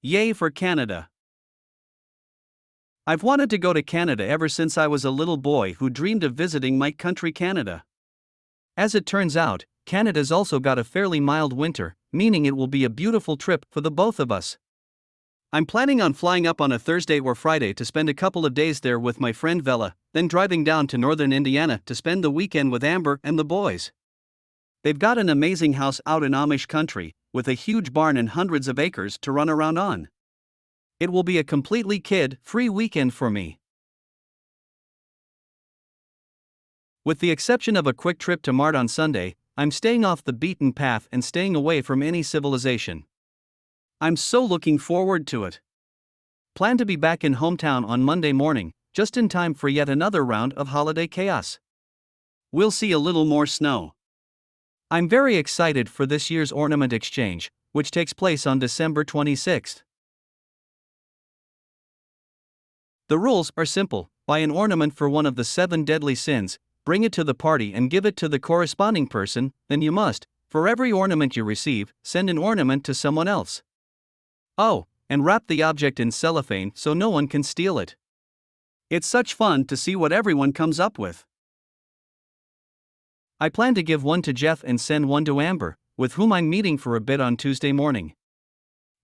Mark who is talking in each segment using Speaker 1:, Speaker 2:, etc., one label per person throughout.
Speaker 1: Yay for Canada! I've wanted to go to Canada ever since I was a little boy who dreamed of visiting my country Canada. As it turns out, Canada's also got a fairly mild winter, meaning it will be a beautiful trip for the both of us. I'm planning on flying up on a Thursday or Friday to spend a couple of days there with my friend Vella, then driving down to northern Indiana to spend the weekend with Amber and the boys. They've got an amazing house out in Amish country, with a huge barn and hundreds of acres to run around on. It will be a completely kid-free weekend for me. With the exception of a quick trip to Mart on Sunday, I'm staying off the beaten path and staying away from any civilization. I'm so looking forward to it. Plan to be back in hometown on Monday morning, just in time for yet another round of holiday chaos. We'll see a little more snow. I'm very excited for this year's ornament exchange, which takes place on December 26th. The rules are simple: buy an ornament for one of the 7 deadly sins, bring it to the party and give it to the corresponding person, then you must, for every ornament you receive, send an ornament to someone else. Oh, and wrap the object in cellophane so no one can steal it. It's such fun to see what everyone comes up with. I plan to give one to Jeff and send one to Amber, with whom I'm meeting for a bit on Tuesday morning.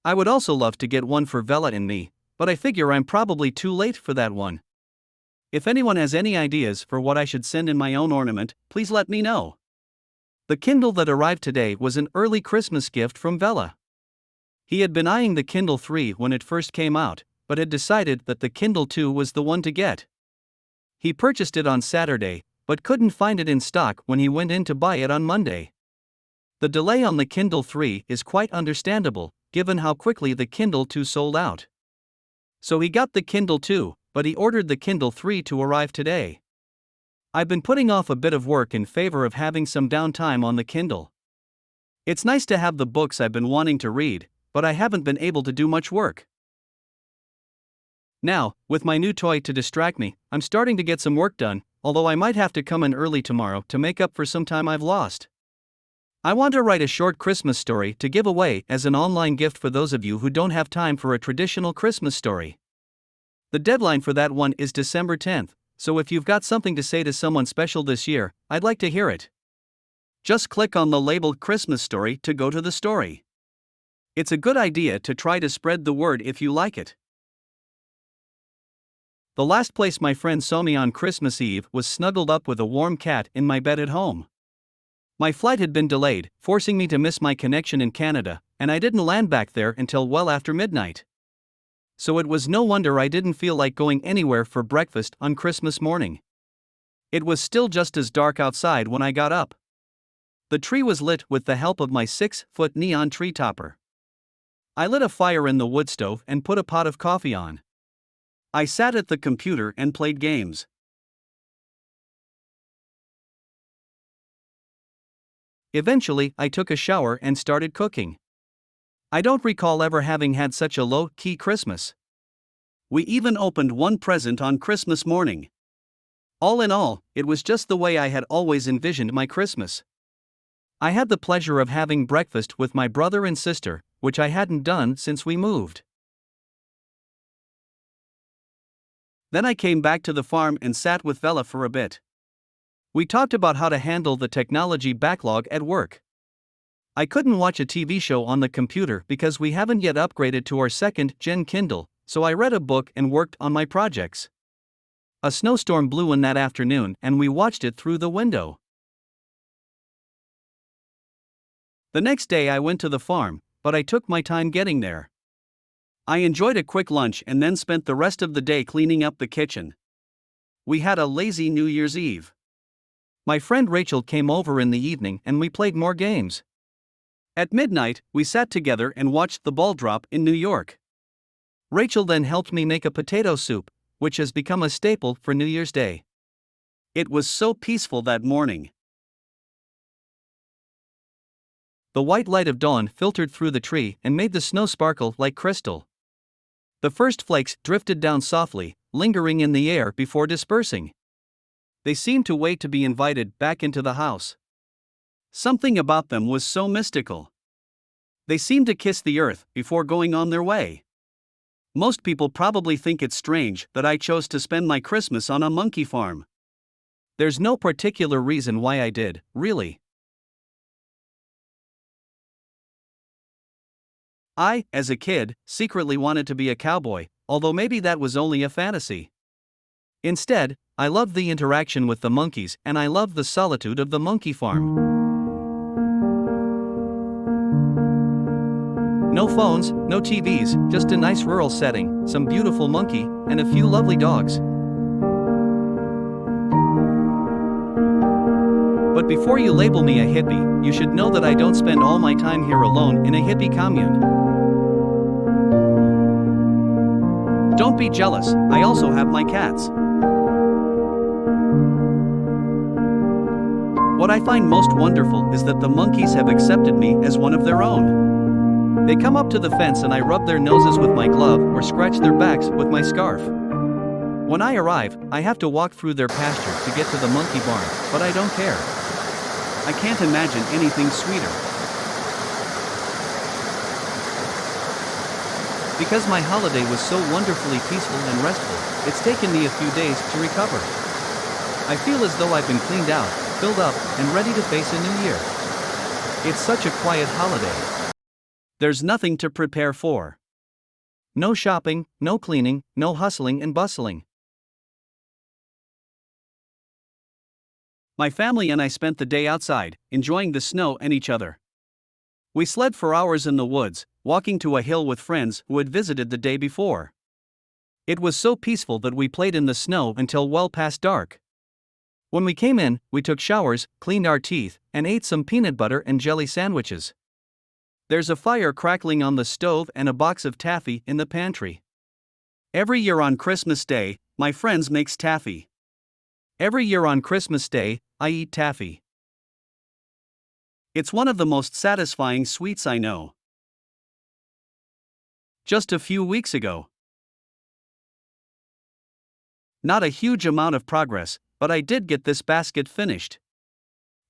Speaker 1: I would also love to get one for Vella and me, but I figure I'm probably too late for that one. If anyone has any ideas for what I should send in my own ornament, please let me know. The Kindle that arrived today was an early Christmas gift from Vella. He had been eyeing the Kindle 3 when it first came out, but had decided that the Kindle 2 was the one to get. He purchased it on Saturday, but couldn't find it in stock when he went in to buy it on Monday. The delay on the Kindle 3 is quite understandable, given how quickly the Kindle 2 sold out. So he got the Kindle 2, but he ordered the Kindle 3 to arrive today. I've been putting off a bit of work in favor of having some downtime on the Kindle. It's nice to have the books I've been wanting to read, but I haven't been able to do much work. Now, with my new toy to distract me, I'm starting to get some work done, although I might have to come in early tomorrow to make up for some time I've lost. I want to write a short Christmas story to give away as an online gift for those of you who don't have time for a traditional Christmas story. The deadline for that one is December 10th, so if you've got something to say to someone special this year, I'd like to hear it. Just click on the labeled Christmas story to go to the story. It's a good idea to try to spread the word if you like it. The last place my friend saw me on Christmas Eve was snuggled up with a warm cat in my bed at home. My flight had been delayed, forcing me to miss my connection in Canada, and I didn't land back there until well after midnight. So it was no wonder I didn't feel like going anywhere for breakfast on Christmas morning. It was still just as dark outside when I got up. The tree was lit with the help of my 6-foot neon tree topper. I lit a fire in the wood stove and put a pot of coffee on. I sat at the computer and played games. Eventually, I took a shower and started cooking. I don't recall ever having had such a low-key Christmas. We even opened one present on Christmas morning. All in all, it was just the way I had always envisioned my Christmas. I had the pleasure of having breakfast with my brother and sister, which I hadn't done since we moved. Then I came back to the farm and sat with Vella for a bit. We talked about how to handle the technology backlog at work. I couldn't watch a TV show on the computer because we haven't yet upgraded to our 2nd-gen Kindle, so I read a book and worked on my projects. A snowstorm blew in that afternoon and we watched it through the window. The next day I went to the farm, but I took my time getting there. I enjoyed a quick lunch and then spent the rest of the day cleaning up the kitchen. We had a lazy New Year's Eve. My friend Rachel came over in the evening and we played more games. At midnight, we sat together and watched the ball drop in New York. Rachel then helped me make a potato soup, which has become a staple for New Year's Day. It was so peaceful that morning. The white light of dawn filtered through the tree and made the snow sparkle like crystal. The first flakes drifted down softly, lingering in the air before dispersing. They seemed to wait to be invited back into the house. Something about them was so mystical. They seemed to kiss the earth before going on their way. Most people probably think it's strange that I chose to spend my Christmas on a monkey farm. There's no particular reason why I did, really. I, as a kid, secretly wanted to be a cowboy, although maybe that was only a fantasy. Instead, I loved the interaction with the monkeys and I loved the solitude of the monkey farm. No phones, no TVs, just a nice rural setting, some beautiful monkey, and a few lovely dogs. But before you label me a hippie, you should know that I don't spend all my time here alone in a hippie commune. Don't be jealous, I also have my cats. What I find most wonderful is that the monkeys have accepted me as one of their own. They come up to the fence and I rub their noses with my glove or scratch their backs with my scarf. When I arrive, I have to walk through their pasture to get to the monkey barn, but I don't care. I can't imagine anything sweeter. Because my holiday was so wonderfully peaceful and restful, it's taken me a few days to recover. I feel as though I've been cleaned out, filled up, and ready to face a new year. It's such a quiet holiday. There's nothing to prepare for. No shopping, no cleaning, no hustling and bustling. My family and I spent the day outside, enjoying the snow and each other. We sled for hours in the woods, walking to a hill with friends who had visited the day before. It was so peaceful that we played in the snow until well past dark. When we came in, we took showers, cleaned our teeth, and ate some peanut butter and jelly sandwiches. There's a fire crackling on the stove and a box of taffy in the pantry. Every year on Christmas Day, my friends makes taffy. Every year on Christmas Day, I eat taffy. It's one of the most satisfying sweets I know. Just a few weeks ago. Not a huge amount of progress, but I did get this basket finished.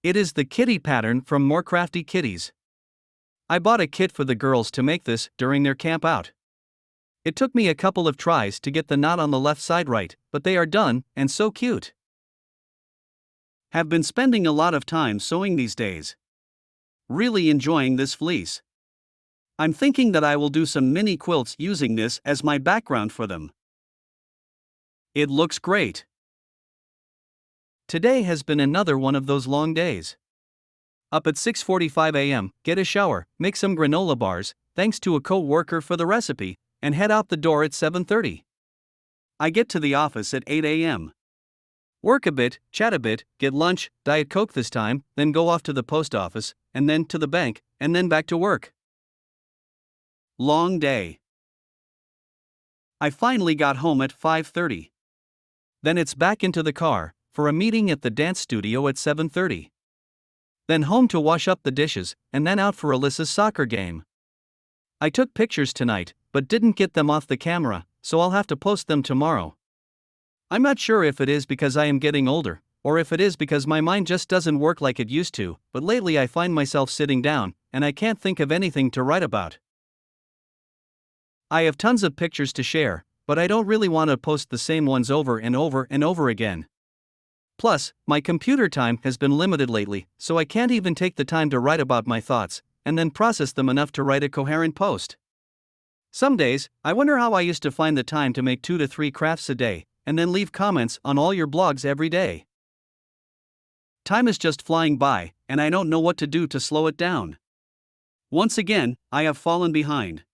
Speaker 1: It is the kitty pattern from More Crafty Kitties. I bought a kit for the girls to make this during their camp out. It took me a couple of tries to get the knot on the left side right, but they are done, and so cute. Have been spending a lot of time sewing these days. Really enjoying this fleece. I'm thinking that I will do some mini quilts using this as my background for them. It looks great. Today has been another one of those long days. Up at 6:45 a.m., get a shower, make some granola bars, thanks to a co-worker for the recipe, and head out the door at 7:30. I get to the office at 8 a.m. Work a bit, chat a bit, get lunch, Diet Coke this time, then go off to the post office, and then to the bank, and then back to work. Long day. I finally got home at 5:30. Then it's back into the car, for a meeting at the dance studio at 7:30. Then home to wash up the dishes, and then out for Alyssa's soccer game. I took pictures tonight, but didn't get them off the camera, so I'll have to post them tomorrow. I'm not sure if it is because I am getting older, or if it is because my mind just doesn't work like it used to, but lately I find myself sitting down, and I can't think of anything to write about. I have tons of pictures to share, but I don't really want to post the same ones over and over and over again. Plus, my computer time has been limited lately, so I can't even take the time to write about my thoughts, and then process them enough to write a coherent post. Some days, I wonder how I used to find the time to make 2 to 3 crafts a day, and then leave comments on all your blogs every day. Time is just flying by, and I don't know what to do to slow it down. Once again, I have fallen behind.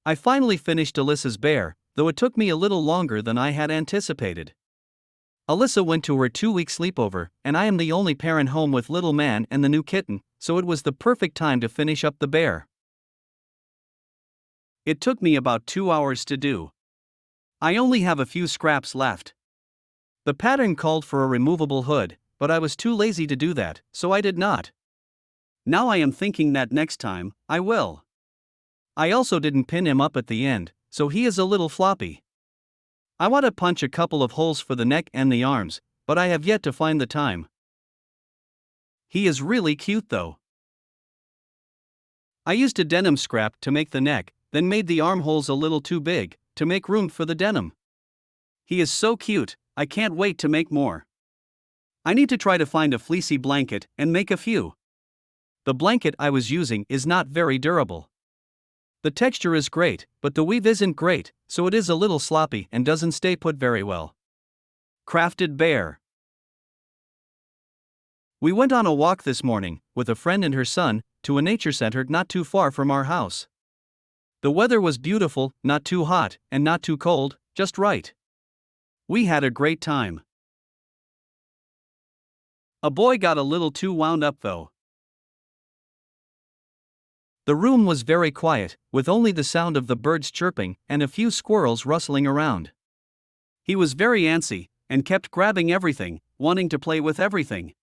Speaker 1: I finally finished Alyssa's bear, though it took me a little longer than I had anticipated. Alyssa went to her 2-week sleepover, and I am the only parent home with little man and the new kitten, so it was the perfect time to finish up the bear. It took me about 2 hours to do. I only have a few scraps left. The pattern called for a removable hood, but I was too lazy to do that, so I did not. Now I am thinking that next time, I will. I also didn't pin him up at the end, so he is a little floppy. I want to punch a couple of holes for the neck and the arms, but I have yet to find the time. He is really cute though. I used a denim scrap to make the neck, then made the armholes a little too big, to make room for the denim. He is so cute, I can't wait to make more. I need to try to find a fleecy blanket and make a few. The blanket I was using is not very durable. The texture is great, but the weave isn't great, so it is a little sloppy and doesn't stay put very well. Crafted bear. We went on a walk this morning, with a friend and her son, to a nature center not too far from our house. The weather was beautiful, not too hot, and not too cold, just right. We had a great time. A boy got a little too wound up though. The room was very quiet, with only the sound of the birds chirping and a few squirrels rustling around. He was very antsy, and kept grabbing everything, wanting to play with everything.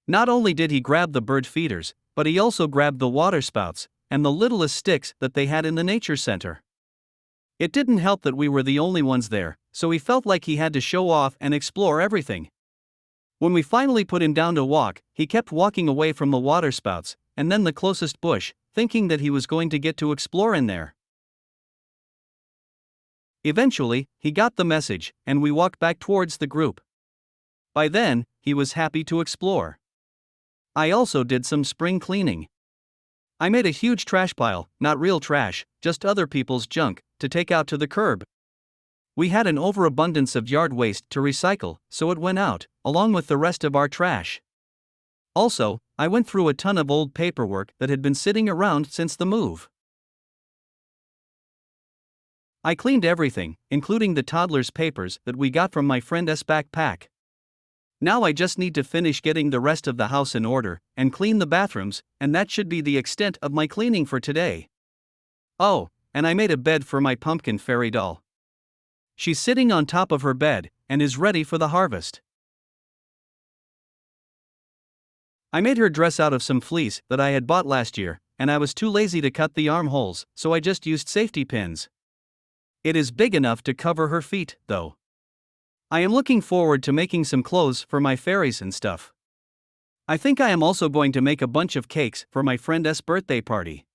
Speaker 1: Not only did he grab the bird feeders, but he also grabbed the water spouts, and the littlest sticks that they had in the nature center. It didn't help that we were the only ones there, so he felt like he had to show off and explore everything. When we finally put him down to walk, he kept walking away from the water spouts, and then the closest bush, thinking that he was going to get to explore in there. Eventually, he got the message, and we walked back towards the group. By then, he was happy to explore. I also did some spring cleaning. I made a huge trash pile, not real trash, just other people's junk, to take out to the curb. We had an overabundance of yard waste to recycle, so it went out, along with the rest of our trash. Also, I went through a ton of old paperwork that had been sitting around since the move. I cleaned everything, including the toddler's papers that we got from my friend's backpack. Now I just need to finish getting the rest of the house in order, and clean the bathrooms, and that should be the extent of my cleaning for today. Oh, and I made a bed for my pumpkin fairy doll. She's sitting on top of her bed, and is ready for the harvest. I made her dress out of some fleece that I had bought last year, and I was too lazy to cut the armholes, so I just used safety pins. It is big enough to cover her feet, though. I am looking forward to making some clothes for my fairies and stuff. I think I am also going to make a bunch of cakes for my friend's birthday party.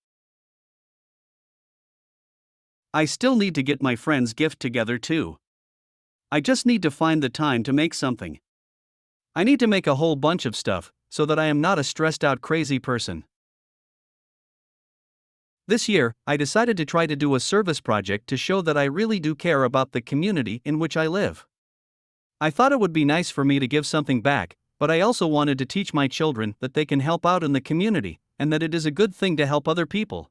Speaker 1: I still need to get my friend's gift together too. I just need to find the time to make something. I need to make a whole bunch of stuff, so that I am not a stressed out crazy person. This year, I decided to try to do a service project to show that I really do care about the community in which I live. I thought it would be nice for me to give something back, but I also wanted to teach my children that they can help out in the community, and that it is a good thing to help other people.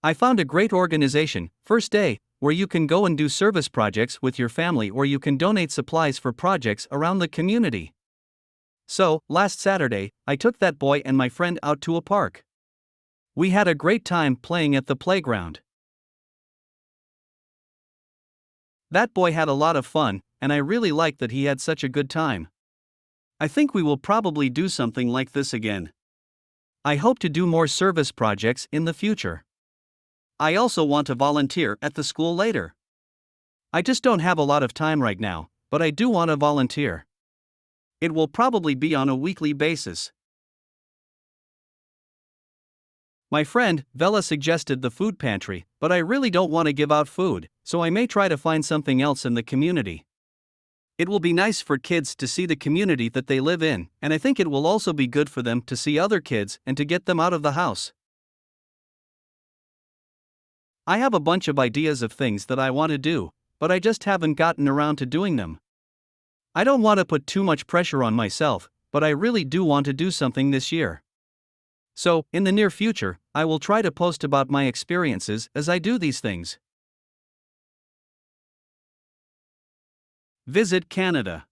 Speaker 1: I found a great organization, First Day, where you can go and do service projects with your family, or you can donate supplies for projects around the community. So, last Saturday, I took that boy and my friend out to a park. We had a great time playing at the playground. That boy had a lot of fun, and I really liked that he had such a good time. I think we will probably do something like this again. I hope to do more service projects in the future. I also want to volunteer at the school later. I just don't have a lot of time right now, but I do want to volunteer. It will probably be on a weekly basis. My friend, Vela, suggested the food pantry, but I really don't want to give out food, so I may try to find something else in the community. It will be nice for kids to see the community that they live in, and I think it will also be good for them to see other kids and to get them out of the house. I have a bunch of ideas of things that I want to do, but I just haven't gotten around to doing them. I don't want to put too much pressure on myself, but I really do want to do something this year. So, in the near future, I will try to post about my experiences as I do these things. Visit Canada.